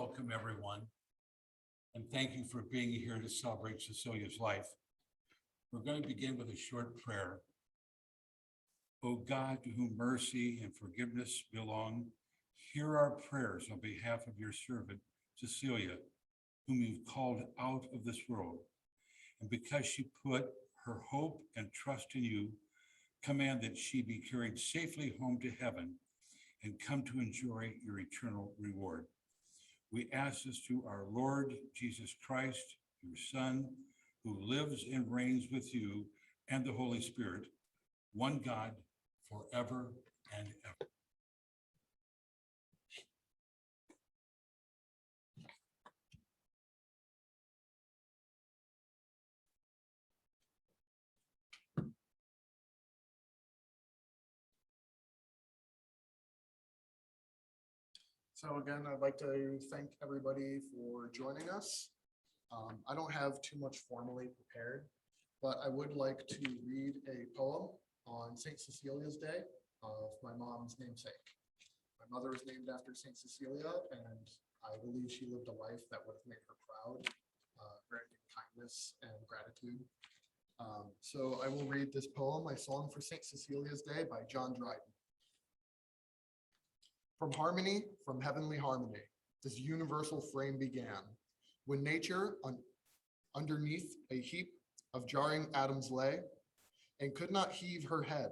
Welcome, everyone, and thank you for being here to celebrate Cecilia's life. We're going to begin with a short prayer. O God, to whom mercy and forgiveness belong, hear our prayers on behalf of your servant, Cecilia, whom you've called out of this world. And because she put her hope and trust in you, command that she be carried safely home to heaven and come to enjoy your eternal reward. We ask this through our Lord Jesus Christ, your Son, who lives and reigns with you and the Holy Spirit, one God, forever and ever. So again, I'd like to thank everybody for joining us. I don't have too much formally prepared, but I would like to read a poem on St. Cecilia's Day of my mom's namesake. My mother was named after St. Cecilia, and I believe she lived a life that would have made her proud, granting kindness and gratitude. So I will read this poem, My Song for St. Cecilia's Day by John Dryden. From harmony, from heavenly harmony, this universal frame began, when nature underneath a heap of jarring atoms lay, and could not heave her head.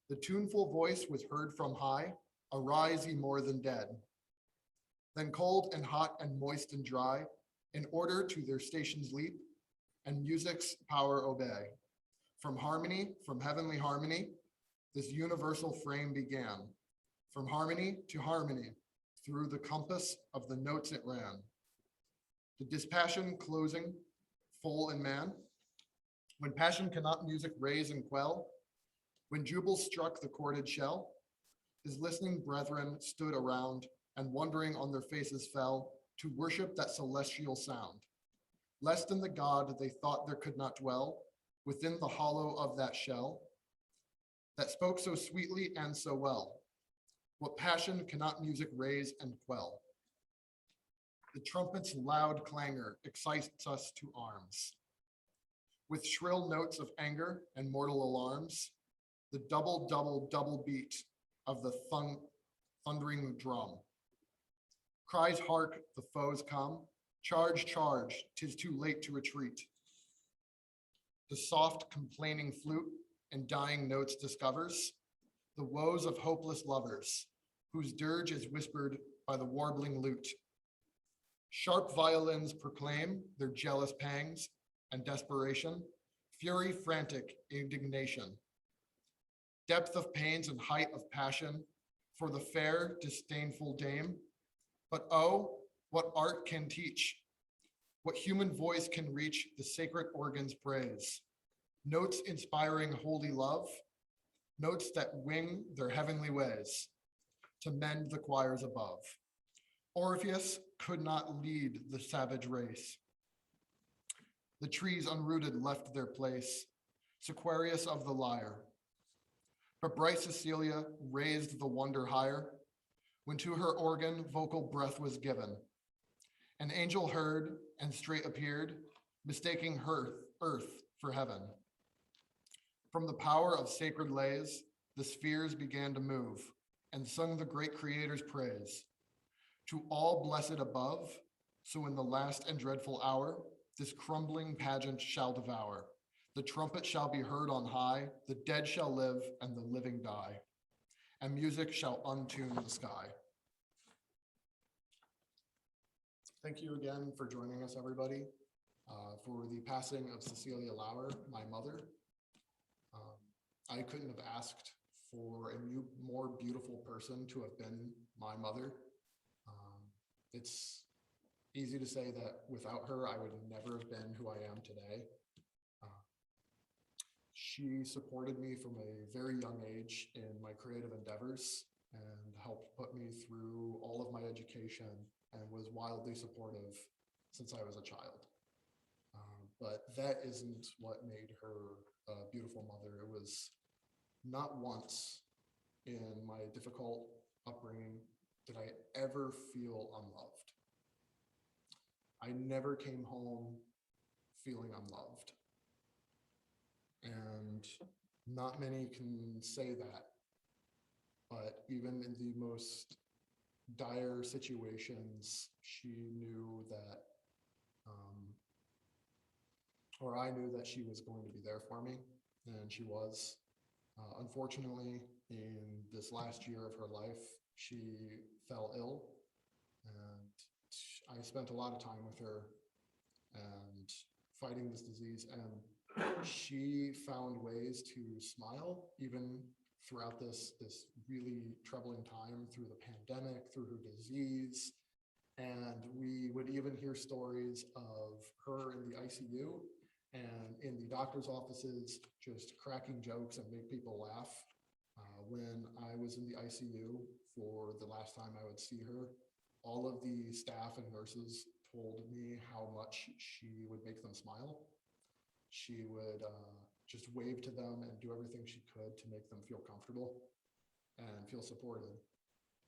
The tuneful voice was heard from high, arise ye more than dead. Then cold and hot and moist and dry, in order to their stations leap, and music's power obey. From harmony, from heavenly harmony, this universal frame began. From harmony to harmony, through the compass of the notes it ran. The dispassion closing full in man, when passion cannot music raise and quell, when Jubal struck the chorded shell, his listening brethren stood around, and wondering on their faces fell, to worship that celestial sound. Less than the God they thought there could not dwell, within the hollow of that shell, that spoke so sweetly and so well. What passion cannot music raise and quell? The trumpet's loud clangor excites us to arms. With shrill notes of anger and mortal alarms, the double, double, double beat of the thundering drum. Cries hark, the foes come, charge, charge, 'tis too late to retreat. The soft complaining flute in dying notes discovers the woes of hopeless lovers, whose dirge is whispered by the warbling lute. Sharp violins proclaim their jealous pangs and desperation, fury frantic indignation. Depth of pains and height of passion for the fair disdainful dame. But oh, what art can teach, what human voice can reach the sacred organ's praise. Notes inspiring holy love, notes that wing their heavenly ways to mend the choirs above. Orpheus could not lead the savage race. The trees unrooted left their place, Sequarius of the lyre. But bright Cecilia raised the wonder higher, when to her organ vocal breath was given. An angel heard and straight appeared, mistaking her earth for heaven. From the power of sacred lays, the spheres began to move, and sung the great Creator's praise. To all blessed above, so in the last and dreadful hour, this crumbling pageant shall devour. The trumpet shall be heard on high, the dead shall live and the living die, and music shall untune the sky. Thank you again for joining us, everybody, for the passing of Cecilia Lauer, my mother. I couldn't have asked for a more beautiful person to have been my mother. It's easy to say that without her, I would never have been who I am today. She supported me from a very young age in my creative endeavors and helped put me through all of my education and was wildly supportive since I was a child. But that isn't what made her a beautiful mother. It was not once in my difficult upbringing did I ever feel unloved. I never came home feeling unloved. And not many can say that. But even in the most dire situations, she knew that, or I knew that she was going to be there for me, and she was. Unfortunately, in this last year of her life, she fell ill, and I spent a lot of time with her and fighting this disease, and she found ways to smile even throughout this really troubling time, through the pandemic, through her disease. And we would even hear stories of her in the ICU and in the doctor's offices, just cracking jokes and make people laugh. When I was in the ICU for the last time I would see her, all of the staff and nurses told me how much she would make them smile. She would just wave to them and do everything she could to make them feel comfortable and feel supported.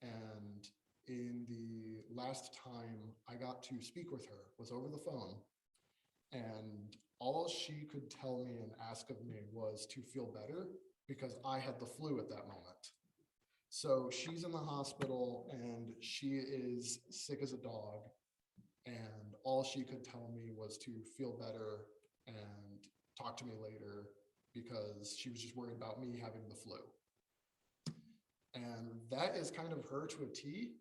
And in the last time I got to speak with her was over the phone, and all she could tell me and ask of me was to feel better because I had the flu at that moment. So she's in the hospital and she is sick as a dog, and all she could tell me was to feel better and talk to me later because she was just worried about me having the flu. And that is kind of her to a T.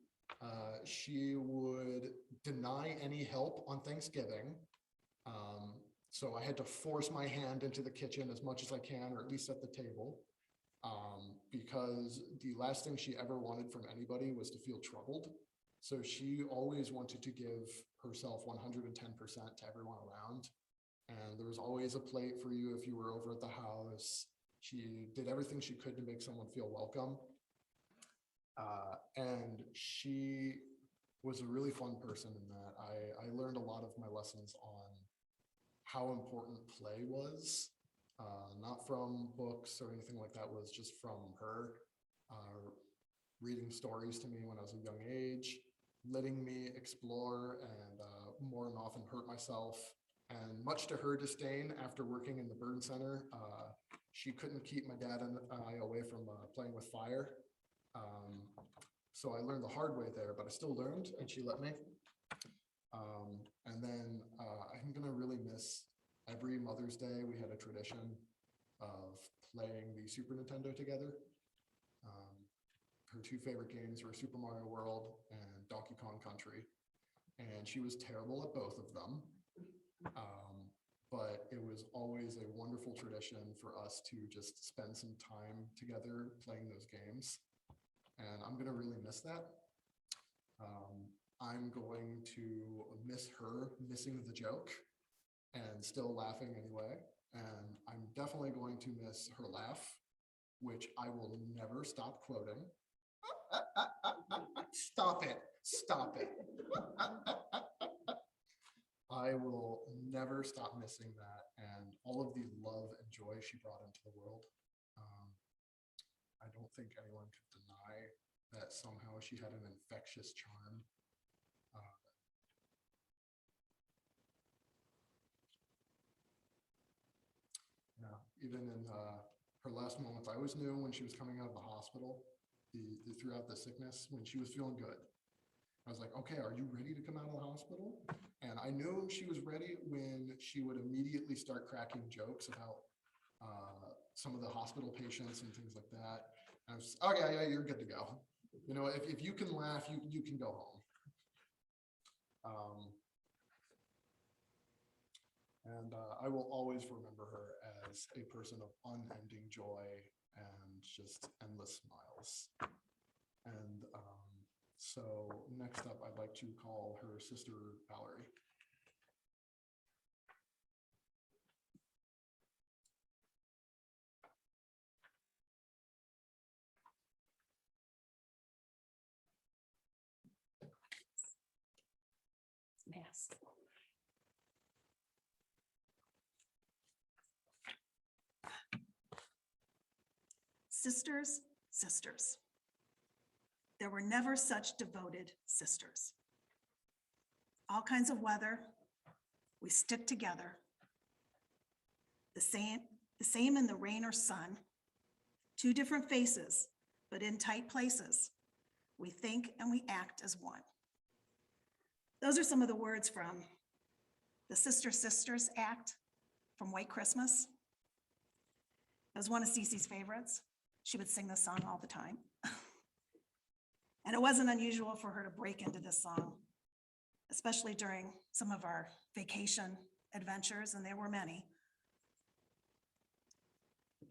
She would deny any help on Thanksgiving. So I had to force my hand into the kitchen as much as I can, or at least at the table, because the last thing she ever wanted from anybody was to feel troubled. So she always wanted to give herself 110% to everyone around. And there was always a plate for you if you were over at the house. She did everything she could to make someone feel welcome. And she was a really fun person in that I learned a lot of my lessons on how important play was, not from books or anything like that, was just from her, reading stories to me when I was a young age, letting me explore and more than often hurt myself. And much to her disdain, after working in the burn center, she couldn't keep my dad and I away from playing with fire. So I learned the hard way there, but I still learned, and she let me. And then I'm gonna really miss every Mother's Day. We had a tradition of playing the Super Nintendo together. Her two favorite games were Super Mario World and Donkey Kong Country, and she was terrible at both of them. But it was always a wonderful tradition for us to just spend some time together playing those games. And I'm gonna really miss that. I'm going to miss her missing the joke and still laughing anyway. And I'm definitely going to miss her laugh, which I will never stop quoting. Stop it, stop it. I will never stop missing that, and all of the love and joy she brought into the world. I don't think anyone could deny that somehow she had an infectious charm. Yeah, even in her last moments, I always knew when she was coming out of the hospital, throughout the sickness, when she was feeling good. I was like, okay, are you ready to come out of the hospital? And I knew she was ready when she would immediately start cracking jokes about some of the hospital patients and things like that. And I was, okay, yeah, you're good to go. You know, if you can laugh, you can go home. And I will always remember her as a person of unending joy and just endless smiles. And so next up, I'd like to call her sister, Valerie. Mask. Sisters, sisters. There were never such devoted sisters. all kinds of weather. We stick together. The same in the rain or sun. Two different faces, but in tight places. We think and we act as one. Those are some of the words from the Sister Sisters Act from White Christmas. It was one of Ceci's favorites. She would sing this song all the time. And it wasn't unusual for her to break into this song, especially during some of our vacation adventures, and there were many.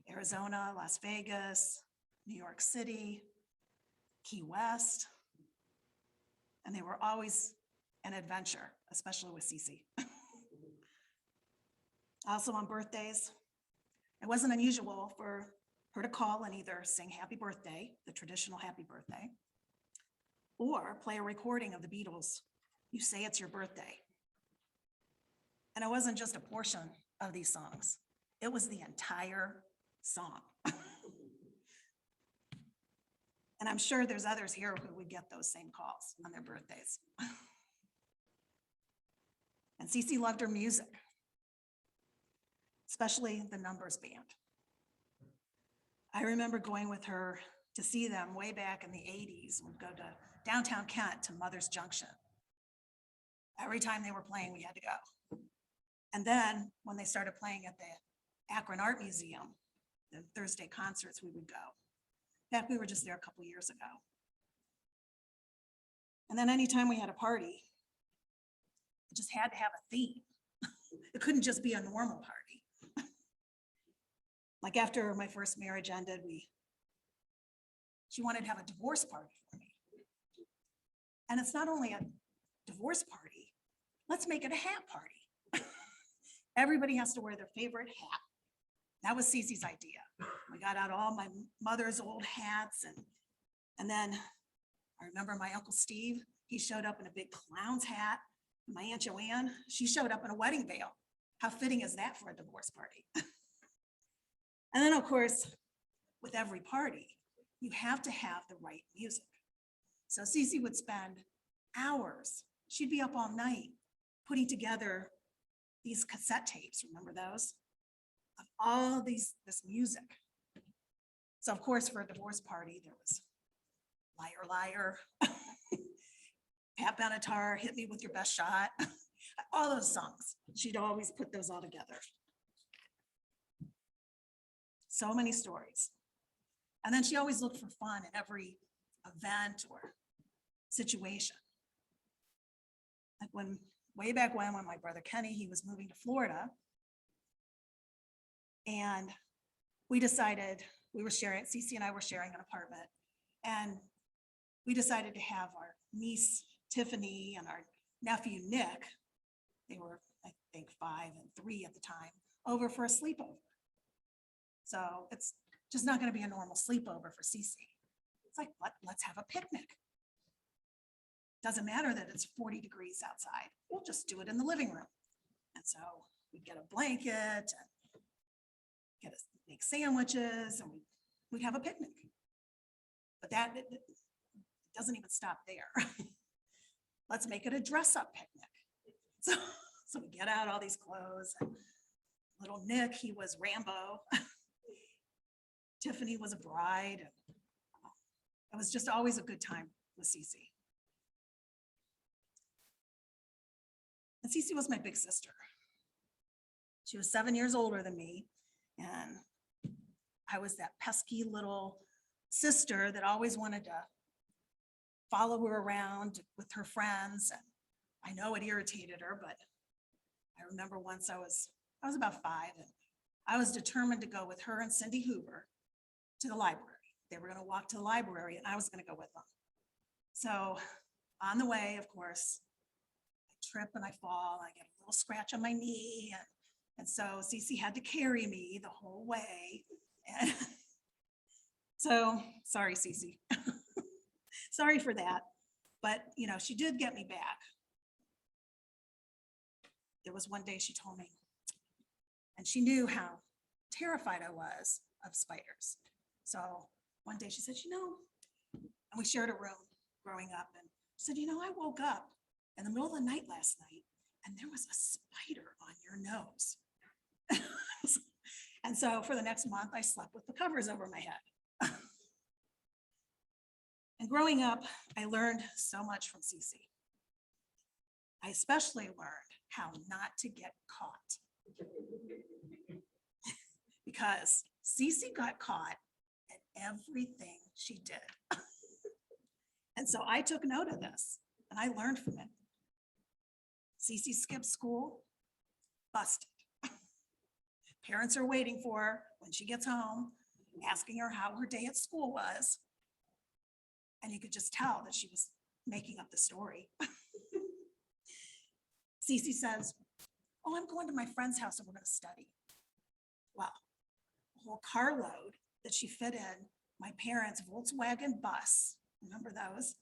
Arizona, Las Vegas, New York City, Key West, and they were always an adventure, especially with Ceci. Also on birthdays, it wasn't unusual for her to call and either sing happy birthday, the traditional happy birthday, or play a recording of the Beatles, You Say It's Your Birthday. And it wasn't just a portion of these songs, it was the entire song. And I'm sure there's others here who would get those same calls on their birthdays. And Ceci loved her music, especially the numbers band. I remember going with her to see them way back in the 80s. We'd go to downtown Kent to Mother's Junction. Every time they were playing, we had to go. And then when they started playing at the Akron Art Museum, the Thursday concerts, we would go. In fact, we were just there a couple years ago. And then anytime we had a party, it just had to have a theme. It couldn't just be a normal party. Like after my first marriage ended, she wanted to have a divorce party for me. And it's not only a divorce party, let's make it a hat party. Everybody has to wear their favorite hat. That was Ceci's idea. We got out all my mother's old hats, and then I remember my Uncle Steve, he showed up in a big clown's hat. My Aunt Joanne, she showed up in a wedding veil. How fitting is that for a divorce party? And then of course, with every party, you have to have the right music. So Ceci would spend hours, she'd be up all night putting together these cassette tapes, remember those? Of all this music. So of course, for a divorce party, there was Liar, Liar, Pat Benatar, Hit Me With Your Best Shot, all those songs. She'd always put those all together. So many stories. And then she always looked for fun in every event or situation. Like way back when my brother Kenny, he was moving to Florida, and we decided, Ceci and I were sharing an apartment, and we decided to have our niece Tiffany and our nephew Nick, they were I think 5 and 3 at the time, over for a sleepover. So it's just not going to be a normal sleepover for Ceci. It's like, let's have a picnic. Doesn't matter that it's 40 degrees outside. We'll just do it in the living room. And so we'd get a blanket and make sandwiches, and we'd have a picnic. But that it doesn't even stop there. Let's make it a dress-up picnic. So we get out all these clothes. And little Nick, he was Rambo. Tiffany was a bride. It was just always a good time with Ceci. And Ceci was my big sister. She was 7 years older than me, and I was that pesky little sister that always wanted to follow her around with her friends. And I know it irritated her, but I remember once I was about 5, and I was determined to go with her and Cindy Hoover to the library. They were going to walk to the library, and I was going to go with them. So on the way, of course, I trip and I fall. I get a little scratch on my knee, and so Ceci had to carry me the whole way. And so sorry, Ceci. Sorry for that. But she did get me back. There was one day she told me, and she knew how terrified I was of spiders. So one day she said, and we shared a room growing up, and she said, I woke up in the middle of the night last night, and there was a spider on your nose. And so for the next month, I slept with the covers over my head. And growing up, I learned so much from Ceci. I especially learned how not to get caught. Because Ceci got caught at everything she did. And so I took note of this and I learned from it. Ceci skipped school, busted. Parents are waiting for her when she gets home, asking her how her day at school was. And you could just tell that she was making up the story. Ceci says, "Oh, I'm going to my friend's house and we're going to study." Well, a whole carload that she fit in my parents' Volkswagen bus, remember those?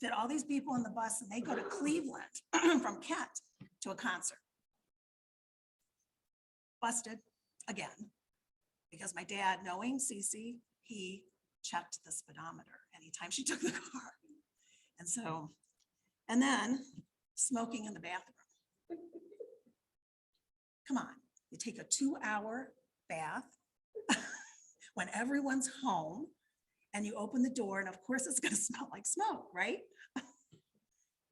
Fit all these people in the bus and they go to Cleveland from Kent to a concert. Busted again, because my dad, knowing Ceci, he checked the speedometer anytime she took the car. And so, and then smoking in the bathroom. Come on, you take a 2-hour bath when everyone's home and you open the door and of course it's gonna smell like smoke, right?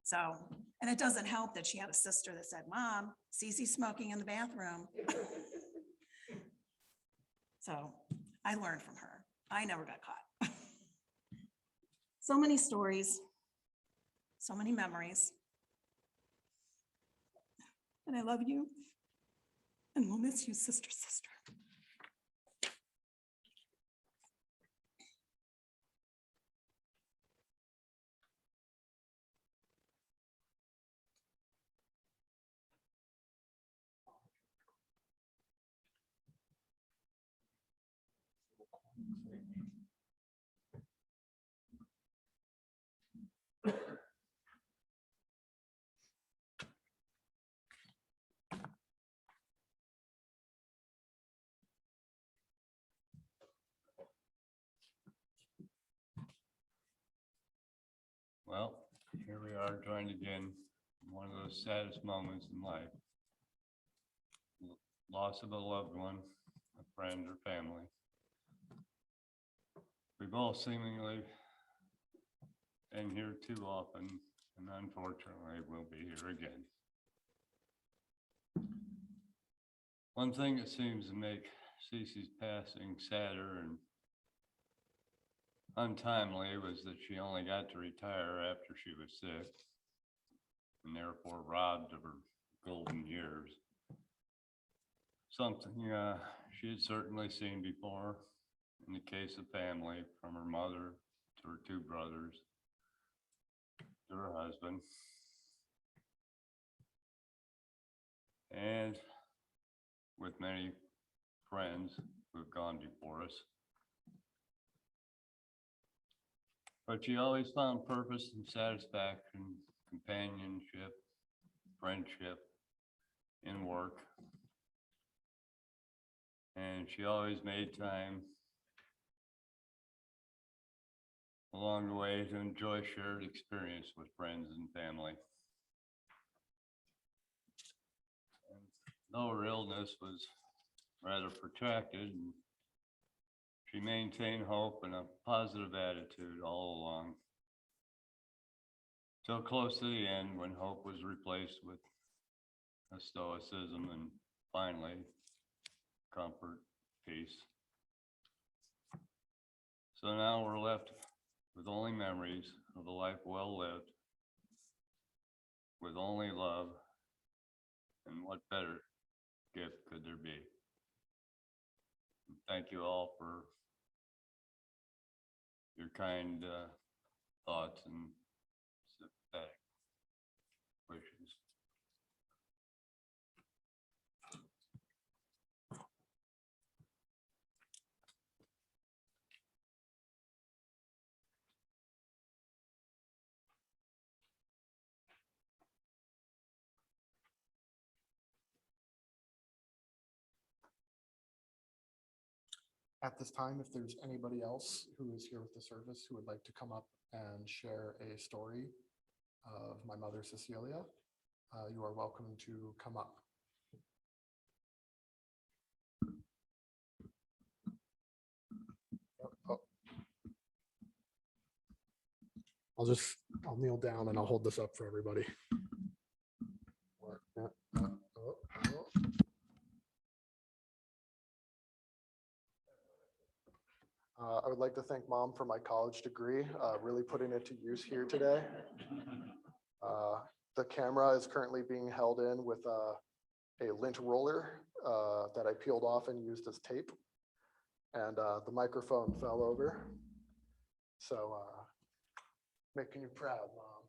So, and it doesn't help that she had a sister that said, "Mom, Ceci's smoking in the bathroom." So I learned from her. I never got caught. So many stories, so many memories. And I love you. And we'll miss you, sister. Well, here we are joined again in one of those saddest moments in life. Loss of a loved one, a friend or family. We've all seemingly been here too often, and unfortunately we'll be here again. One thing that seems to make Ceci's passing sadder and untimely was that she only got to retire after she was sick and therefore robbed of her golden years. Something she had certainly seen before in the case of family, from her mother to her 2 brothers to her husband. And with many friends who have gone before us. But she always found purpose and satisfaction, companionship, friendship in work. And she always made time along the way to enjoy shared experience with friends and family. And though her illness was rather protracted, she maintained hope and a positive attitude all along, till close to the end when hope was replaced with a stoicism and finally comfort, peace. So now we're left with only memories of a life well lived, with only love, and what better gift could there be? Thank you all for your kind thoughts and sympathetic wishes. At this time, if there's anybody else who is here with the service who would like to come up and share a story of my my mother Cecilia, you are welcome to come up. Oh. I'll kneel down and I'll hold this up for everybody. I would like to thank Mom for my college degree, really putting it to use here today. The camera is currently being held in with a lint roller that I peeled off and used as tape. And the microphone fell over. So making you proud, Mom.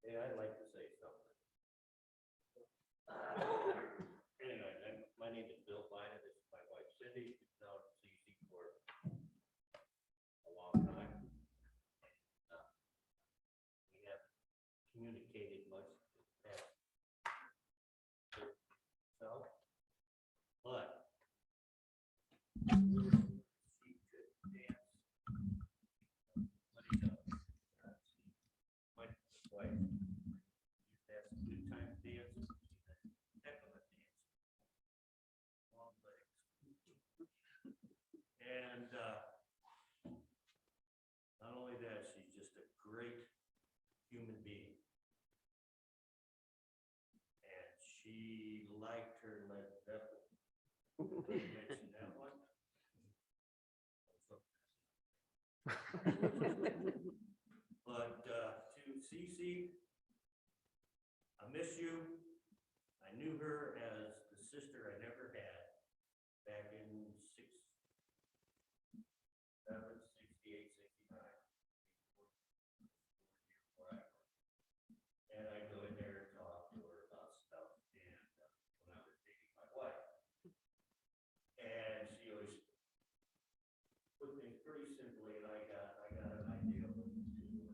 Yeah, I'd like to say something. Anyway, my name is Bill Bynum. This is my wife Cindy. She's known Ceci for a long time. We haven't communicated much in the past. So, but she could dance. What he does. My wife used to have some good time dancing. She's a heck of a dancer. Long legs. And not only that, she's just a great human being. And she liked her Led Zeppelin. Did I mention that one? But to Ceci, I miss you. I knew her as the sister I never had back in 68, 69. And I'd go in there and talk to her about stuff and when I was dating my wife. And she always put things pretty simply, and I got an idea of what to do.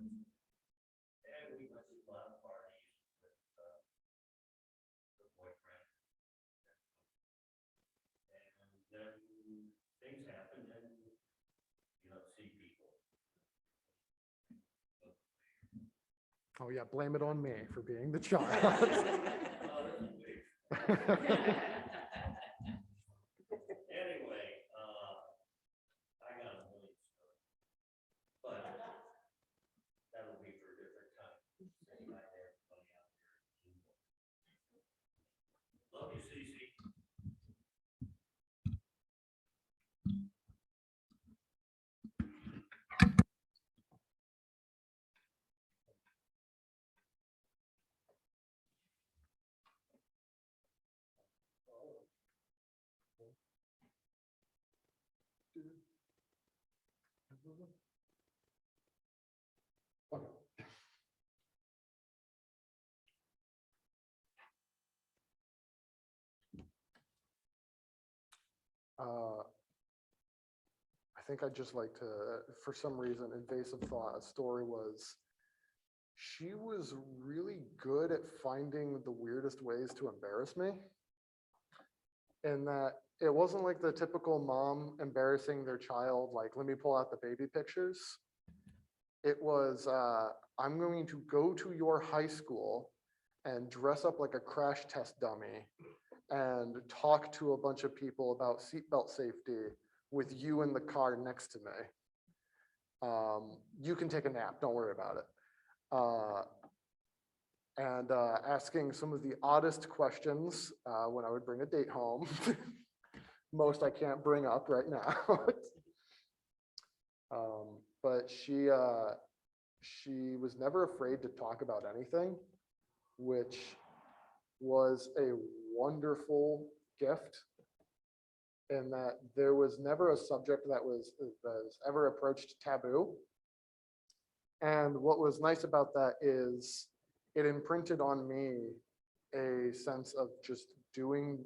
And we went to a lot of parties with her boyfriend. And then things happen and you don't see people. Oh yeah, blame it on me for being the child. Oh, this is weird. Anyway, I got a million stories, but that'll be for a different time. Say hi to everybody out there. Love you, Ceci. I think I'd just like to, for some reason, invasive thought, a story was, she was really good at finding the weirdest ways to embarrass me. In that it wasn't like the typical mom embarrassing their child, like, let me pull out the baby pictures. It was, I'm going to go to your high school and dress up like a crash test dummy and talk to a bunch of people about seatbelt safety with you in the car next to me. You can take a nap, don't worry about it. And asking some of the oddest questions when I would bring a date home. Most I can't bring up right now. But she was never afraid to talk about anything, which was a wonderful gift. In that there was never a subject that was ever approached taboo. And what was nice about that is it imprinted on me a sense of just doing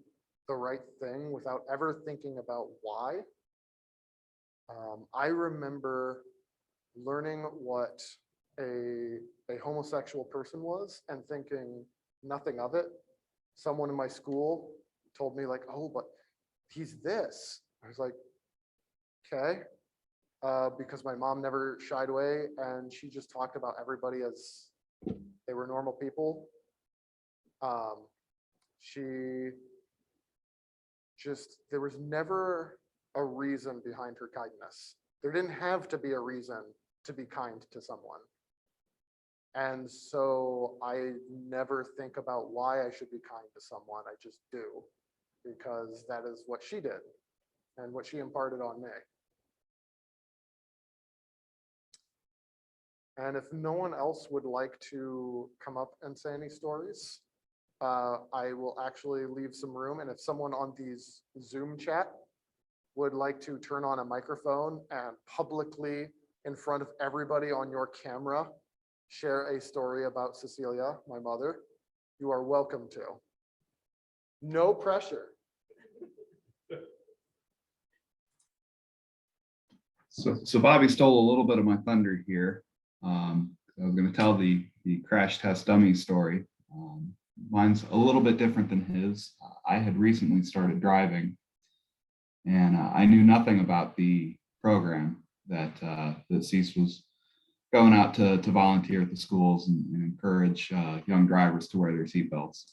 the right thing without ever thinking about why. I remember learning what a homosexual person was and thinking nothing of it someone in my school told me like, oh, but he's this. I was like, okay. Because my mom never shied away and she just talked about everybody as they were normal people. There was never a reason behind her kindness. There didn't have to be a reason to be kind to someone. And so I never think about why I should be kind to someone. I just do, because that is what she did and what she imparted on me. And if no one else would like to come up and say any stories, I will actually leave some room. And if someone on these Zoom chat would like to turn on a microphone and publicly in front of everybody on your camera, share a story about Cecilia, my mother, you are welcome to. No pressure. So Bobby stole a little bit of my thunder here. I was going to tell the crash test dummy story. Mine's a little bit different than his. I had recently started driving, and I knew nothing about the program that Ceci was going out to volunteer at the schools and encourage young drivers to wear their seatbelts.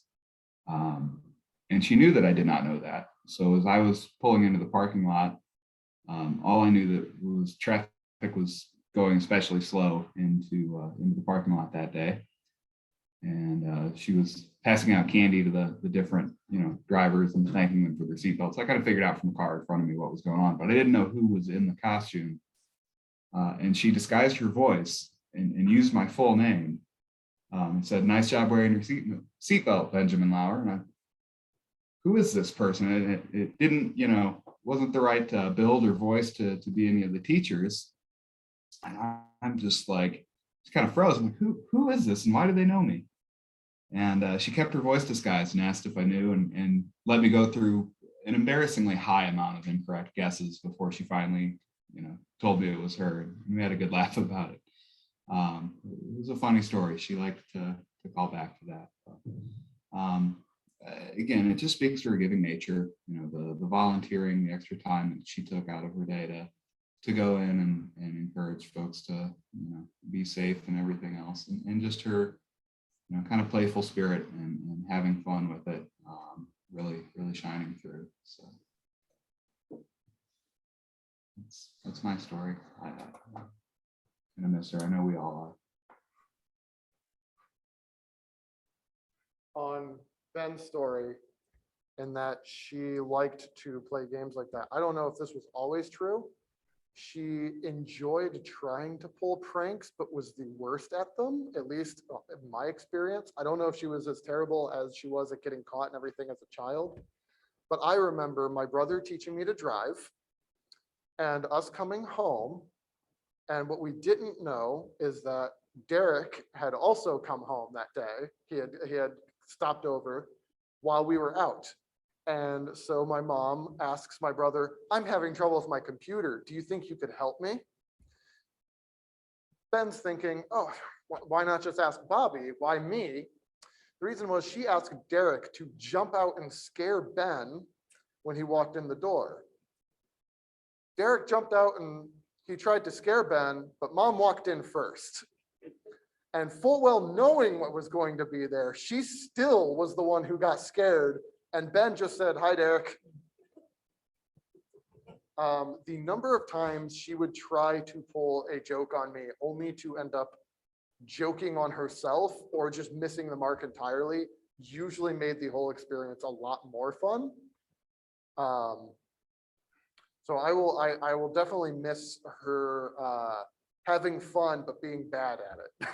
And she knew that I did not know that. So as I was pulling into the parking lot, all I knew that was traffic was going especially slow into the parking lot that day. And she was passing out candy to the different, drivers and thanking them for their seatbelts. I kind of figured out from the car in front of me what was going on, but I didn't know who was in the costume. And she disguised her voice and used my full name and said, "Nice job wearing your seatbelt, Benjamin Lauer." And who is this person? And it didn't, wasn't the right build or voice to be any of the teachers. And I'm just like, it's kind of frozen. Like, who is this and why do they know me? And she kept her voice disguised and asked if I knew and let me go through an embarrassingly high amount of incorrect guesses before she finally, told me it was her. And we had a good laugh about it. It was a funny story. She liked to call back to that. But, again, it just speaks to her giving nature, the volunteering, the extra time that she took out of her day to go in and encourage folks to, be safe and everything else. And just her, kind of playful spirit and having fun with it, really, really shining through. So that's my story. I'm gonna miss her. I know we all are. On Ben's story, in that she liked to play games like that. I don't know if this was always true. She enjoyed trying to pull pranks, but was the worst at them, at least in my experience. I don't know if she was as terrible as she was at getting caught and everything as a child, but I remember my brother teaching me to drive and us coming home. And what we didn't know is that Derrik had also come home that day. He had stopped over while we were out. And so my mom asks my brother, "I'm having trouble with my computer. Do you think you could help me?" Ben's thinking, oh, why not just ask Bobby? Why me? The reason was she asked Derrik to jump out and scare Ben when he walked in the door. Derrik jumped out and he tried to scare Ben, but mom walked in first. And full well knowing what was going to be there, she still was the one who got scared. And Ben just said, "Hi, Derrik." The number of times she would try to pull a joke on me only to end up joking on herself or just missing the mark entirely usually made the whole experience a lot more fun. So I will definitely miss her having fun, but being bad at it.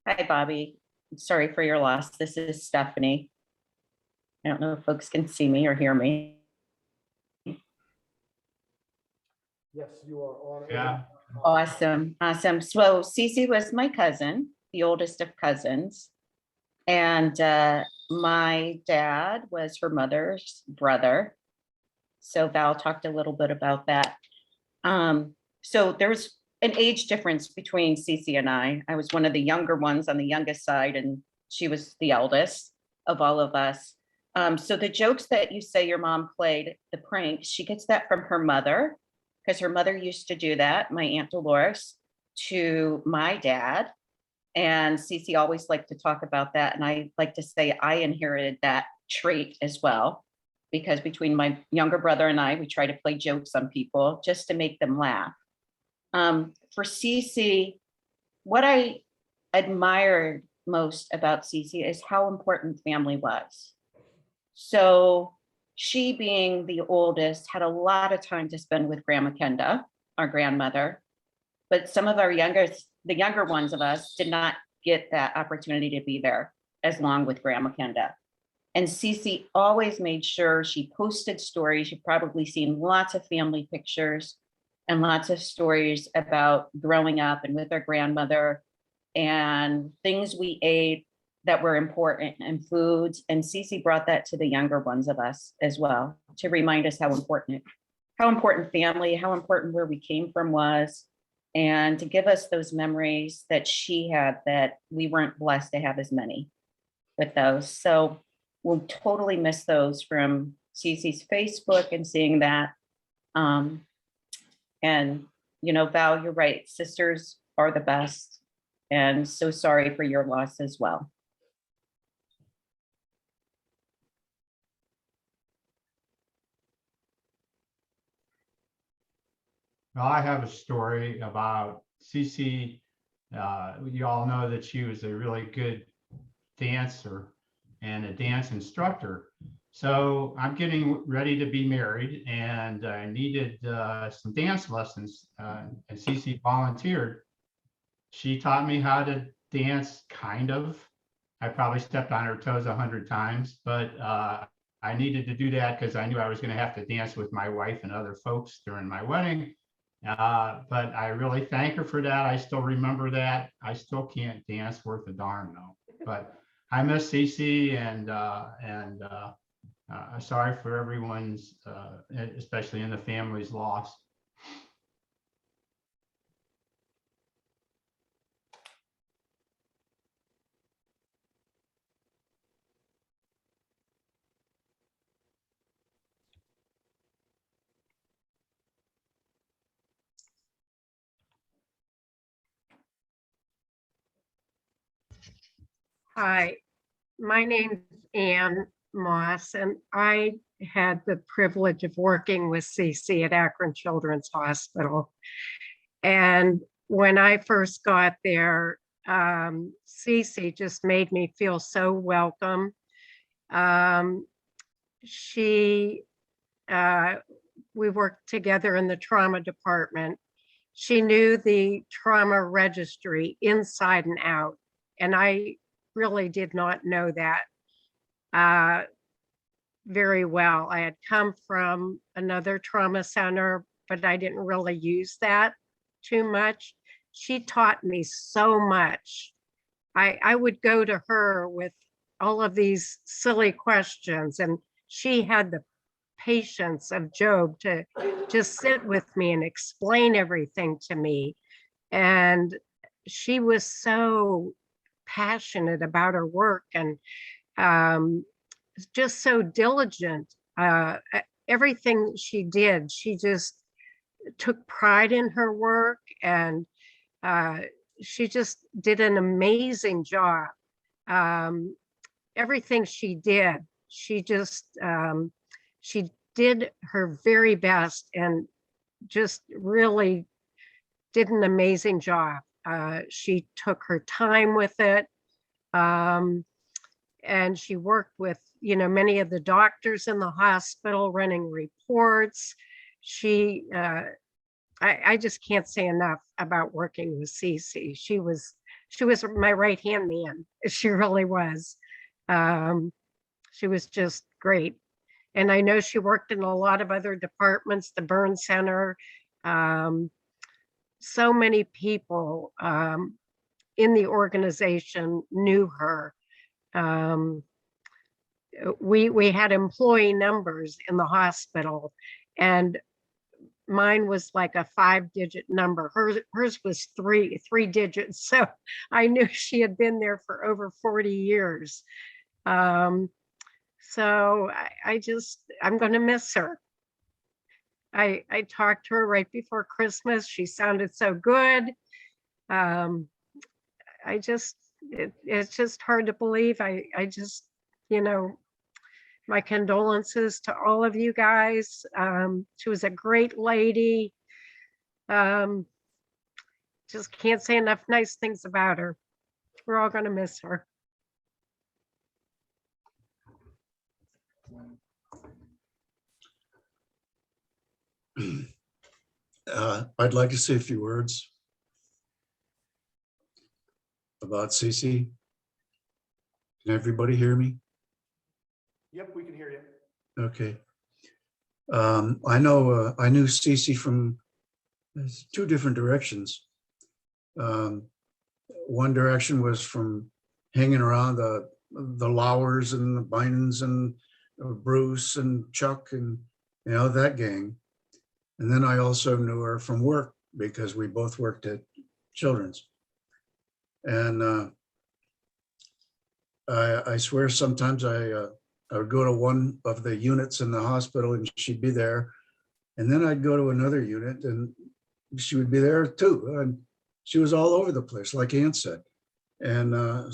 Hi, Bobby. Sorry for your loss. This is Stephanie. I don't know if folks can see me or hear me. Yes, you are on. Yeah. Awesome. So Ceci was my cousin, the oldest of cousins. And my dad was her mother's brother. So Val talked a little bit about that. So there was an age difference between Ceci and I. I was one of the younger ones on the youngest side, and she was the eldest of all of us. So the jokes that you say your mom played, the prank, she gets that from her mother, because her mother used to do that, my Aunt Dolores, to my dad. And Ceci always liked to talk about that. And I like to say I inherited that trait as well, because between my younger brother and I, we try to play jokes on people just to make them laugh. For Ceci, what I admired most about Ceci is how important family was. So she, being the oldest, had a lot of time to spend with Grandma Kenda, our grandmother. But some of the younger ones of us did not get that opportunity to be there as long with Grandma Kenda. And Ceci always made sure she posted stories. You've probably seen lots of family pictures and lots of stories about growing up and with our grandmother and things we ate that were important and foods. And Ceci brought that to the younger ones of us as well, to remind us how important family, how important where we came from was, and to give us those memories that she had that we weren't blessed to have as many with those. So we'll totally miss those from Ceci's Facebook and seeing that. And, Val, you're right. Sisters are the best. And so sorry for your loss as well. Well, I have a story about Ceci. You all know that she was a really good dancer and a dance instructor. So I'm getting ready to be married, and I needed some dance lessons, and Ceci volunteered. She taught me how to dance, kind of. I probably stepped on her toes 100 times, but I needed to do that because I knew I was going to have to dance with my wife and other folks during my wedding. But I really thank her for that. I still remember that. I still can't dance worth a darn though. But I miss Ceci, and sorry for everyone's, especially in the family's loss. Hi, my name's Ann Moss, and I had the privilege of working with Ceci at Akron Children's Hospital. And when I first got there, Ceci just made me feel so welcome. We worked together in the trauma department. She knew the trauma registry inside and out, and I really did not know that very well. I had come from another trauma center, but I didn't really use that too much. She taught me so much. I would go to her with all of these silly questions, and she had the patience of Job to just sit with me and explain everything to me. And she was so passionate about her work, and just so diligent. Everything she did, she just took pride in her work, and she just did an amazing job. Everything she did, she did her very best and just really did an amazing job. She took her time with it. And she worked with, many of the doctors in the hospital running reports. I just can't say enough about working with Ceci. She was my right-hand man. She really was. She was just great. And I know she worked in a lot of other departments, the burn center. So many people in the organization knew her. We had employee numbers in the hospital, and mine was like a 5-digit number. Hers was three digits. So I knew she had been there for over 40 years. So I'm going to miss her. I talked to her right before Christmas. She sounded so good. It's just hard to believe. My condolences to all of you guys. She was a great lady. Just can't say enough nice things about her. We're all going to miss her. I'd like to say a few words about Ceci. Can everybody hear me? Yep, we can hear you. Okay. I knew Ceci from two different directions. One direction was from hanging around the Lauers and the Bynens and Bruce and Chuck and that gang. And then I also knew her from work because we both worked at Children's. And I swear sometimes I would go to one of the units in the hospital and she'd be there. And then I'd go to another unit and she would be there too. And she was all over the place, like Ann said. And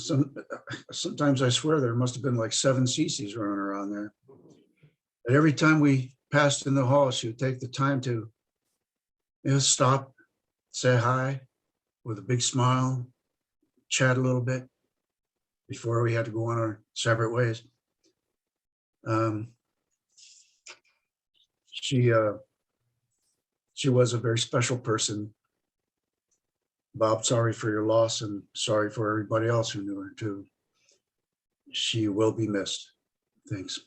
sometimes I swear there must have been like 7 Cecis running around there. And every time we passed in the hall, she would take the time to stop, say hi with a big smile, chat a little bit before we had to go on our separate ways. She was a very special person. Bob, sorry for your loss and sorry for everybody else who knew her too. She will be missed. Thanks.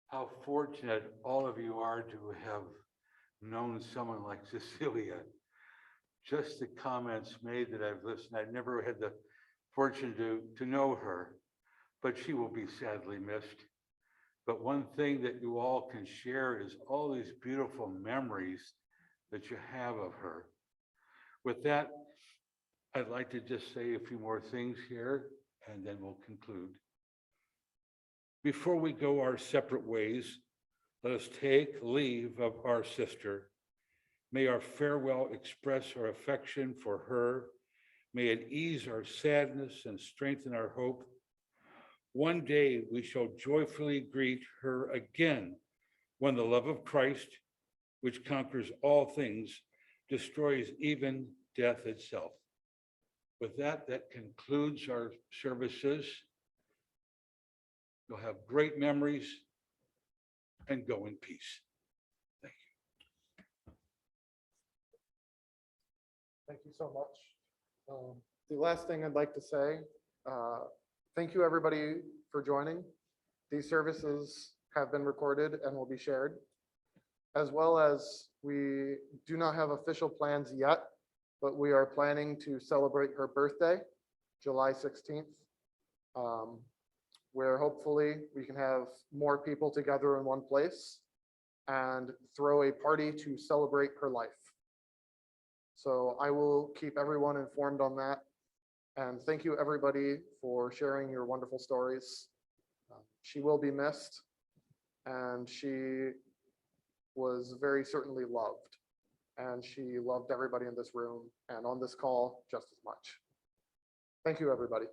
How fortunate all of you are to have known someone like Cecilia. Just the comments made that I've listened, I've never had the fortune to know her, but she will be sadly missed. But one thing that you all can share is all these beautiful memories that you have of her. With that, I'd like to just say a few more things here, and then we'll conclude. Before we go our separate ways, let us take leave of our sister. May our farewell express our affection for her. May it ease our sadness and strengthen our hope. One day we shall joyfully greet her again when the love of Christ, which conquers all things, destroys even death itself. With that, that concludes our services. You'll have great memories and go in peace. Thank you. Thank you so much. The last thing I'd like to say, thank you everybody for joining. These services have been recorded and will be shared, as well as we do not have official plans yet, but we are planning to celebrate her birthday, July 16th, where hopefully we can have more people together in one place and throw a party to celebrate her life. So I will keep everyone informed on that. And thank you everybody for sharing your wonderful stories. She will be missed, and she was very certainly loved. And she loved everybody in this room and on this call just as much. Thank you, everybody.